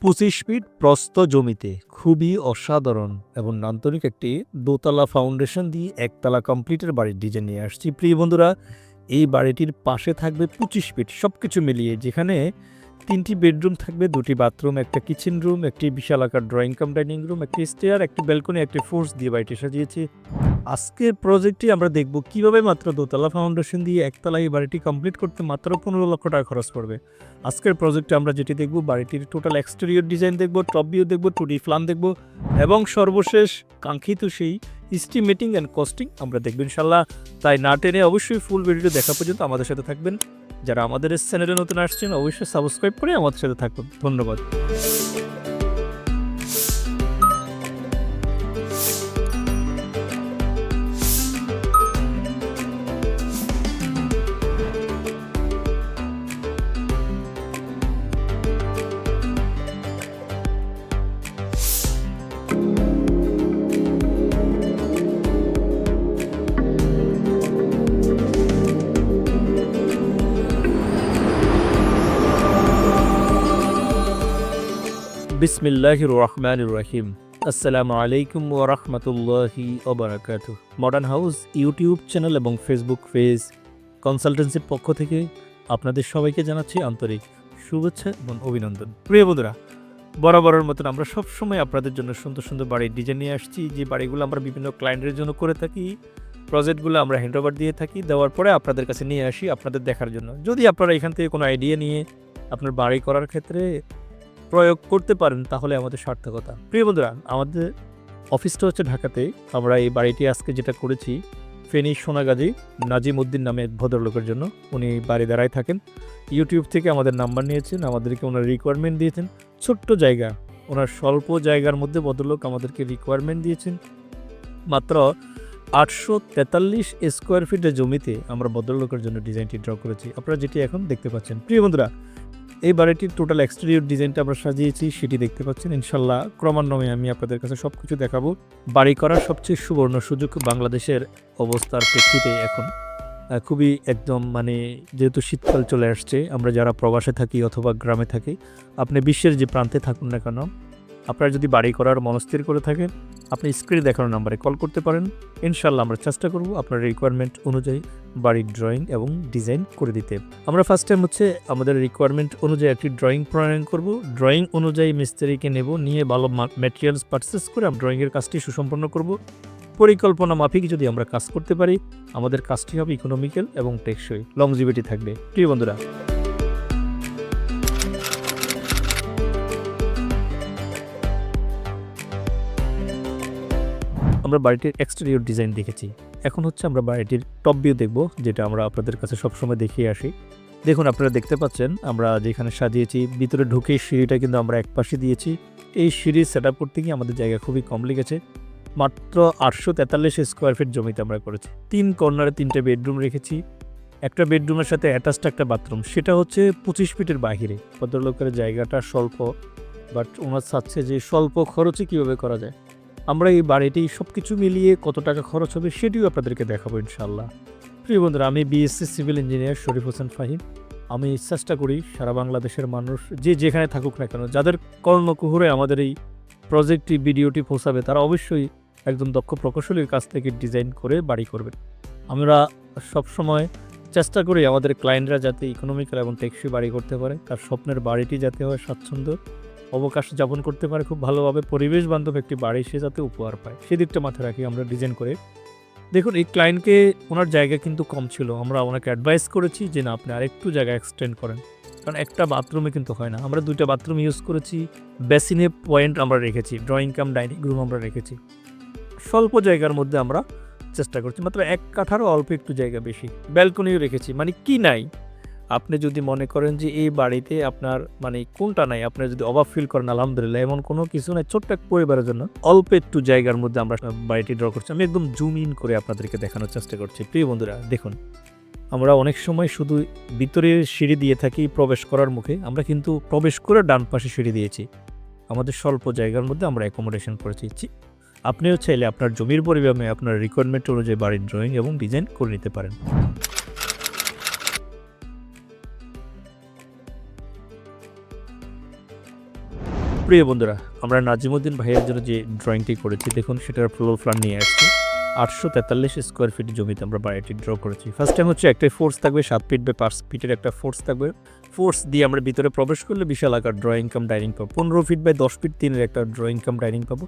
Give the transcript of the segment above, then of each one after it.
25 fit প্রস্থ জমিতে খুবই অসাধারণ এবং নান্দনিক একটি দোতলা ফাউন্ডেশন দিয়ে একতলা কমপ্লিটের বাড়ির ডিজাইন নিয়ে আসছি। প্রিয় বন্ধুরা, এই বাড়িটির পাশে থাকবে 25 ফিট সবকিছু মিলিয়ে, যেখানে 3টি বেডরুম থাকবে, 2টি বাথরুম, একটা কিচেন রুম, একটি বিশাল আকার ড্রয়িং কাম ডাইনিং রুম, একটি স্টেয়ার, একটি ব্যালকনি, একটি ফোর্স দিয়ে বাড়িটি সাজিয়েছি। আজকের প্রজেক্টটি আমরা দেখব কিভাবে মাত্র দোতলা ফাউন্ডেশন দিয়ে একতলা এই বাড়িটি কমপ্লিট করতে মাত্র 15 লক্ষ টাকা খরচ পড়বে। আজকের প্রজেক্টে আমরা যেটি দেখব, বাড়িটির টোটাল এক্সটেরিয়র ডিজাইন দেখব, টপ ভিউ দেখব, 2D প্ল্যান দেখব এবং সর্বশেষ কাঙ্ক্ষিত সেই এস্টিমেটিং অ্যান্ড কস্টিং আমরা দেখব ইনশাল্লাহ। তাই না টেনে অবশ্যই ফুল ভিডিও দেখা পর্যন্ত আমাদের সাথে থাকবেন। যারা আমাদের চ্যানেলে নতুন আসছেন অবশ্যই সাবস্ক্রাইব করে আমাদের সাথে থাকুন। ধন্যবাদ। বিসমিল্লাহির রহমানির রহিম। আসসালামু আলাইকুম ওয়া রাহমাতুল্লাহি ওয়া বারাকাতুহু। মডার্ন হাউস ইউটিউব চ্যানেল এবং ফেসবুক পেজ কনসালটেন্সির পক্ষ থেকে আপনাদের সবাইকে জানাচ্ছি আন্তরিক শুভেচ্ছা এবং অভিনন্দন। প্রিয় বন্ধুরা, বরাবরের মতন আমরা সবসময় আপনাদের জন্য সুন্দর সুন্দর বাড়ির ডিজাইন নিয়ে আসছি। যে বাড়িগুলো আমরা বিভিন্ন ক্লায়েন্টের জন্য করে থাকি, প্রজেক্টগুলো আমরা হ্যান্ডওভার দিয়ে থাকি, দেওয়ার পরে আপনাদের কাছে নিয়ে আসি আপনাদের দেখার জন্য। যদি আপনারা এখান থেকে কোনো আইডিয়া নিয়ে আপনার বাড়ি করার ক্ষেত্রে প্রয়োগ করতে পারেন তাহলে আমাদের সার্থকতা। প্রিয় বন্ধুরা, আমাদের অফিসটা হচ্ছে ঢাকাতে। আমরা এই বাড়িটি আজকে যেটা করেছি, ফেনী সোনাগাজী নাজিম উদ্দিন নামে এক ভদ্রলোকের জন্য। উনি বাড়ি দাঁড়ায় থাকেন। ইউটিউব থেকে আমাদের নাম্বার নিয়েছেন, আমাদেরকে ওনার রিকোয়ারমেন্ট দিয়েছেন। ছোট্ট জায়গা, ওনার স্বল্প জায়গার মধ্যে ভদ্রলোক আমাদেরকে রিকোয়ারমেন্ট দিয়েছেন। মাত্র 843 স্কোয়ার ফিটের জমিতে আমরা ভদ্রলোকের জন্য ডিজাইনটি ড্র করেছি, আপনারা যেটি এখন দেখতে পাচ্ছেন। প্রিয় বন্ধুরা, এই বাড়িটির টোটাল এক্সটেরিয়র ডিজাইনটা আমরা সাজিয়েছি, সেটি দেখতে পাচ্ছেন। ইনশাল্লাহ ক্রমান্বয়ে আমি আপনাদের কাছে সব কিছু দেখাবো। বাড়ি করার সবচেয়ে সুবর্ণ সুযোগ বাংলাদেশের অবস্থার প্রেক্ষিতে এখন খুবই একদম যেহেতু শীতকাল চলে আসছে, আমরা যারা প্রবাসে থাকি অথবা গ্রামে থাকি, আপনি বিশ্বের যে প্রান্তে থাকুন না কেন, আপনারা যদি বাড়ি করার মনস্থির করে থাকেন, আপনি স্ক্রিনে দেখানো নাম্বারে কল করতে পারেন। ইনশাল্লাহ আমরা চেষ্টা করব আপনার রিকোয়ারমেন্ট অনুযায়ী বাড়ির ড্রয়িং এবং ডিজাইন করে দিতে। আমরা ফার্স্ট টাইম আমাদের রিকোয়ারমেন্ট অনুযায়ী একটি ড্রয়িং প্রণয়ন করব। ড্রয়িং অনুযায়ী মিস্ত্রিকে নেব, নিয়ে ভালো ম্যাটেরিয়ালস পারচেস করে আমরা ড্রয়িংয়ের কাজটি সুসম্পন্ন করব। পরিকল্পনা মাফিক যদি আমরা কাজ করতে পারি, আমাদের কাজটি হবে ইকোনমিক্যাল এবং টেকসই, লংজিভিটি থাকবে। প্রিয় বন্ধুরা, আমরা বাড়িটির এক্সটেরিয়র ডিজাইন দেখেছি, এখন আমরা বাড়িটির টপ ভিউ দেখব, যেটা আমরা আপনাদের কাছে সবসময় দেখিয়ে আসি। দেখুন, আপনারা দেখতে পাচ্ছেন আমরা যেখানে সাজিয়েছি, ভিতরে ঢুকে সিঁড়িটা কিন্তু আমরা একপাশে দিয়েছি। এই সিঁড়ি সেট আপ করতে গিয়ে আমাদের জায়গা খুবই কম লেগেছে। মাত্র 843 স্কোয়ার ফিট জমিতে আমরা করেছি। 3 কর্নারে 3টে বেডরুম রেখেছি, একটা বেডরুমের সাথে অ্যাটাচড একটা বাথরুম, সেটা 25 ফিটের বাহিরে। ভদ্রলোকের জায়গাটা স্বল্প, বাট ওনার চাচ্ছে যে স্বল্প খরচে কীভাবে করা যায়। আমরা এই বাড়িটি সব কিছু মিলিয়ে কত টাকা খরচ হবে সেটিও আপনাদেরকে দেখাবো ইনশাল্লাহ। প্রিয় বন্ধুরা, আমি BSc civil engineer Sharif Hossain Fahim. আমি চেষ্টা করি সারা বাংলাদেশের মানুষ যে যেখানে থাকুক না কেন, যাদের কর্ণকুহরে আমাদের এই প্রজেক্টটি ভিডিওটি পৌঁছাবে, তারা অবশ্যই একজন দক্ষ প্রকৌশলীর কাছ থেকে ডিজাইন করে বাড়ি করবেন। আমরা সবসময় চেষ্টা করি আমাদের ক্লায়েন্টরা যাতে ইকোনমিক্যাল এবং টেকসই বাড়ি করতে পারে, তার স্বপ্নের বাড়িটি যাতে হয় স্বাচ্ছন্দ্য অবকাশ যাপন করতে পারে খুব ভালোভাবে, পরিবেশ বান্ধব একটি বাড়ি সে যাতে উপহার পায়, সেদিকটা মাথায় রাখি আমরা ডিজাইন করে। দেখুন, এই ক্লায়েন্টকে ওনার জায়গা কিন্তু কম ছিল, আমরা ওনাকে অ্যাডভাইস করেছি যে না, আপনি আরেকটু জায়গা এক্সটেন্ড করেন, কারণ একটা বাথরুমে কিন্তু হয় না। আমরা 2টা বাথরুম ইউজ করেছি, বেসিনে পয়েন্ট আমরা রেখেছি, ড্রয়িং কাম ডাইনিং রুম আমরা রেখেছি। স্বল্প জায়গার মধ্যে আমরা চেষ্টা করছি, মাত্র 1 কাঠারও অল্প একটু জায়গা বেশি, ব্যালকনিও রেখেছি। কি নাই, আপনি যদি মনে করেন যে এই বাড়িতে আপনার কোনটা নাই, আপনি যদি অভাব ফিল করেন, আলহামদুলিল্লাহ এমন কোনো কিছু নাই। ছোট্ট এক পরিবারের জন্য অল্প একটু জায়গার মধ্যে আমরা বাড়িটি ড্র করছি। আমি একদম জুম ইন করে আপনাদেরকে দেখানোর চেষ্টা করছি। প্রিয় বন্ধুরা, দেখুন, আমরা অনেক সময় শুধু ভিতরে সিঁড়ি দিয়ে থাকি প্রবেশ করার মুখে, আমরা কিন্তু প্রবেশ করে ডান পাশে সিঁড়ি দিয়েছি। আমাদের স্বল্প জায়গার মধ্যে আমরা অ্যাকোমোডেশন করেছি। আপনিও চাইলে আপনার জমির পরিমাণে আপনার রিকোয়ারমেন্ট অনুযায়ী বাড়ির ড্রয়িং এবং ডিজাইন করে নিতে পারেন। প্রিয় বন্ধুরা, আমরা নাজিমুদ্দিন ভাইয়ের জন্য যে ড্রয়িংটি করেছি দেখুন সেটার ফ্লোর প্ল্যান নিয়ে আসছি। 843 স্কোয়ার ফিট জমিতে আমরা বাড়িটি ড্র করেছি। ফার্স্ট টাইম হচ্ছে একটা ফোর্স থাকবে 7 ফিট বাই 5 ফিটের একটা ফোর্স থাকবে। ফোর্স দিয়ে আমরা ভিতরে প্রবেশ করলে বিশাল আকার ড্রয়িং কাম ডাইনিং পাবো। 15 ফিট বাই 10 ফিট 3-এর একটা ড্রয়িং কাম ডাইনিং পাবো।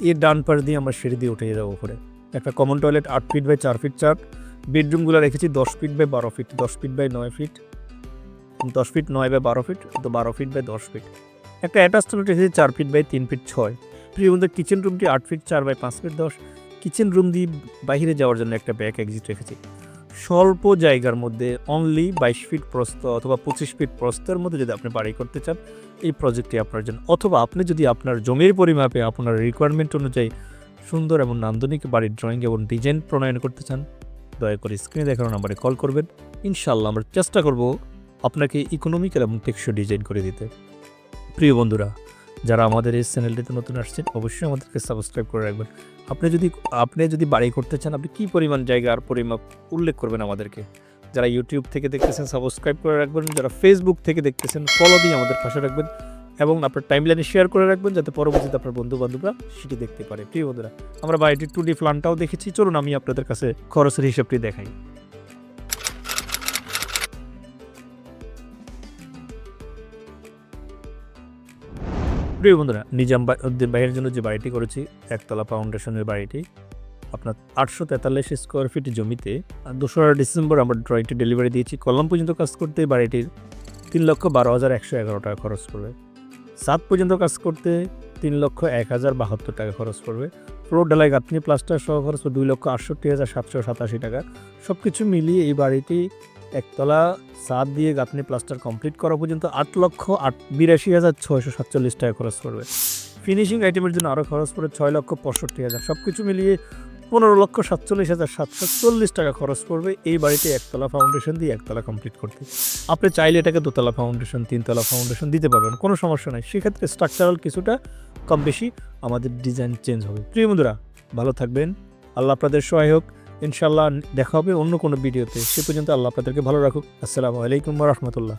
এর ডান পাশ দিয়ে আমরা সিঁড়ি দিয়ে উঠে যাবো উপরে। একটা common toilet 8 feet by 4 feet 4। বেডরুমগুলো রেখেছি 10 feet by 12 feet, 10 feet by 9 feet, 10 feet 9 by 12 feet, তো 12 ফিট বাই 10 ফিট। একটা অ্যাটাচ টয়লেট রেখেছি 4 ফিট বাই 3 ফিট 6। প্রিয় বন্ধু, কিচেন রুমটি 8 feet 4 by 5 feet 10। Kitchen room দিয়ে বাইরে যাওয়ার জন্য একটা ব্যাক এক্সিট রেখেছি। স্বল্প জায়গার মধ্যে অনলি 22 ফিট প্রস্থ অথবা 25 ফিট প্রস্থের মধ্যে যদি আপনি বাড়ি করতে চান, এই প্রজেক্টটি আপনার জন্য। অথবা আপনি যদি আপনার জমির পরিমাপে আপনার রিকোয়ারমেন্ট অনুযায়ী সুন্দর এবং নান্দনিক বাড়ির ড্রয়িং এবং ডিজাইন প্রণয়ন করতে চান, দয়া করে স্ক্রিনে দেখানো নাম্বারে কল করবেন। ইনশাআল্লাহ আমরা চেষ্টা করব আপনাকে ইকোনমিক্যাল এবং টেকসই ডিজাইন করে দিতে। প্রিয় বন্ধুরা, যারা আমাদের এই চ্যানেলটিতে নতুন আসছেন অবশ্যই আমাদেরকে সাবস্ক্রাইব করে রাখবেন। আপনি যদি বাড়ি করতে চান, আপনি কী পরিমাণ জায়গার পরিমাপ উল্লেখ করবেন আমাদেরকে। যারা ইউটিউব থেকে দেখতেছেন সাবস্ক্রাইব করে রাখবেন, যারা ফেসবুক থেকে দেখতেছেন ফলো দিয়ে আমাদের পাশে রাখবেন এবং আপনার টাইমলাইনে শেয়ার করে রাখবেন যাতে পরবর্তীতে আপনার বন্ধুবান্ধবরা সেটি দেখতে পারে। প্রিয় বন্ধুরা, আমরা বাড়িটির 2D প্ল্যানটাও দেখেছি। চলুন আমি আপনাদের কাছে খরচের হিসাবটি দেখাই। প্রিয় বন্ধুরা, নিজামুদ্দিন ভাইয়ের জন্য যে বাড়িটি করেছি, একতলা ফাউন্ডেশনের বাড়িটি আপনার 843 স্কোয়ার ফিট জমিতে 2রা ডিসেম্বর আমরা ড্রয়িংটি ডেলিভারি দিয়েছি। কলম পর্যন্ত কাজ করতে বাড়িটির 3,12,111 টাকা খরচ পড়বে। ছাদ পর্যন্ত কাজ করতে 3,01,072 টাকা খরচ পড়বে। ফ্লোর ঢালাই গাঁথনি প্লাস্টার সহ খরচ 2,68,787 টাকা। সব কিছু মিলিয়ে এই বাড়িটি একতলা ছাদ দিয়ে গাঁথনি প্লাস্টার কমপ্লিট করা পর্যন্ত 8,82,647 টাকা খরচ পড়বে। ফিনিশিং আইটেমের জন্য আরও খরচ পড়বে 6,65,000। সব কিছু মিলিয়ে 15,47,740 টাকা খরচ পড়বে এই বাড়িতে একতলা ফাউন্ডেশন দিয়ে একতলা কমপ্লিট করতে। আপনি চাইলে এটাকে 2তলা ফাউন্ডেশন 3তলা ফাউন্ডেশন দিতে পারবেন, কোনো সমস্যা নাই। সেক্ষেত্রে স্ট্রাকচারাল কিছুটা কম বেশি আমাদের ডিজাইন চেঞ্জ হবে। প্রিয় বন্ধুরা, ভালো থাকবেন, আল্লাহ আপনাদের সহায় হোক। ইনশাআল্লাহ দেখা হবে অন্য কোনো ভিডিওতে। সে পর্যন্ত আল্লাহ আপনাদেরকে ভালো রাখুক। আসসালামু আলাইকুম ওয়া রাহমাতুল্লাহ।